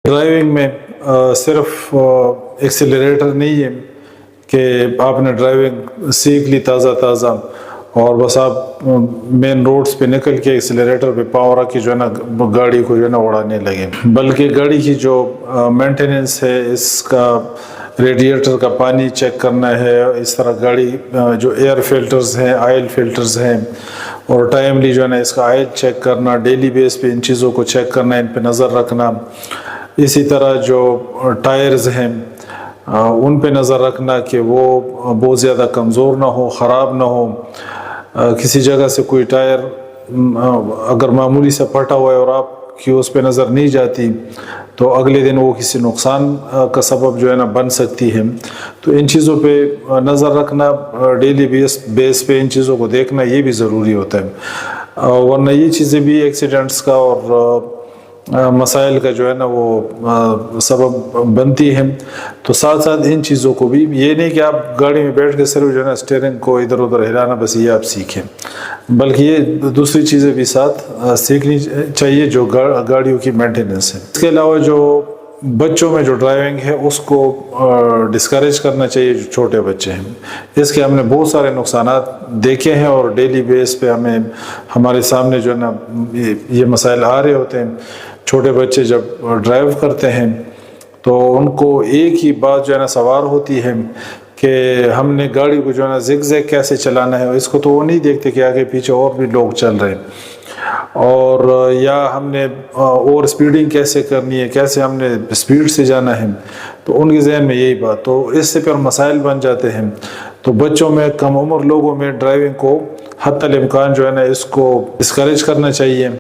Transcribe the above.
Driving میں صرف accelerator نہیں ہے کہ آپ نے ڈرائیونگ سیکھ لی تازہ اور بس آپ مین روڈز پہ نکل کے ایکسیلریٹر پہ پاؤں رکھ کے جو ہے نا گاڑی کو جو ہے نا اڑانے لگے، بلکہ گاڑی کی جو مینٹیننس ہے، اس کا ریڈیٹر کا پانی چیک کرنا ہے، اس طرح گاڑی جو ایئر فلٹرز ہیں، آئل فلٹرز ہیں، اور ٹائملی جو ہے نا اس کا آئل چیک کرنا، ڈیلی بیس پہ ان چیزوں کو چیک کرنا، ان پہ نظر رکھنا۔ اسی طرح جو ٹائرز ہیں ان پہ نظر رکھنا کہ وہ بہت زیادہ کمزور نہ ہو، خراب نہ ہو۔ کسی جگہ سے کوئی ٹائر اگر معمولی سے پھٹا ہوا ہے اور آپ کی اس پہ نظر نہیں جاتی تو اگلے دن وہ کسی نقصان کا سبب جو ہے نا بن سکتی ہے۔ تو ان چیزوں پہ نظر رکھنا، ڈیلی بیس پہ ان چیزوں کو دیکھنا، یہ بھی ضروری ہوتا ہے، ورنہ یہ چیزیں بھی ایکسیڈنٹس کا اور مسائل کا جو ہے نا وہ سبب بنتی ہیں۔ تو ساتھ ساتھ ان چیزوں کو بھی، یہ نہیں کہ آپ گاڑی میں بیٹھ کے صرف جو ہے نا اسٹیئرنگ کو ادھر ادھر ہلانا بس یہ آپ سیکھیں، بلکہ یہ دوسری چیزیں بھی ساتھ سیکھنی چاہیے جو گاڑیوں کی مینٹیننس ہے۔ اس کے علاوہ جو بچوں میں جو ڈرائیونگ ہے اس کو ڈسکریج کرنا چاہیے، جو چھوٹے بچے ہیں۔ اس کے ہم نے بہت سارے نقصانات دیکھے ہیں اور ڈیلی بیس پہ ہمارے سامنے جو ہے نا یہ مسائل آ رہے ہوتے ہیں۔ چھوٹے بچے جب ڈرائیو کرتے ہیں تو ان کو ایک ہی بات جو ہے نا سوار ہوتی ہے کہ ہم نے گاڑی کو جو ہے نا زگ زیگ کیسے چلانا ہے، اس کو تو وہ نہیں دیکھتے کہ آگے پیچھے اور بھی لوگ چل رہے ہیں، اور یا ہم نے اوور سپیڈنگ کیسے کرنی ہے، کیسے ہم نے سپیڈ سے جانا ہے، تو ان کے ذہن میں یہی بات، تو اس سے پھر مسائل بن جاتے ہیں۔ تو بچوں میں، کم عمر لوگوں میں ڈرائیونگ کو حتی الامکان جو ہے نا اس کو ڈسکریج کرنا چاہیے۔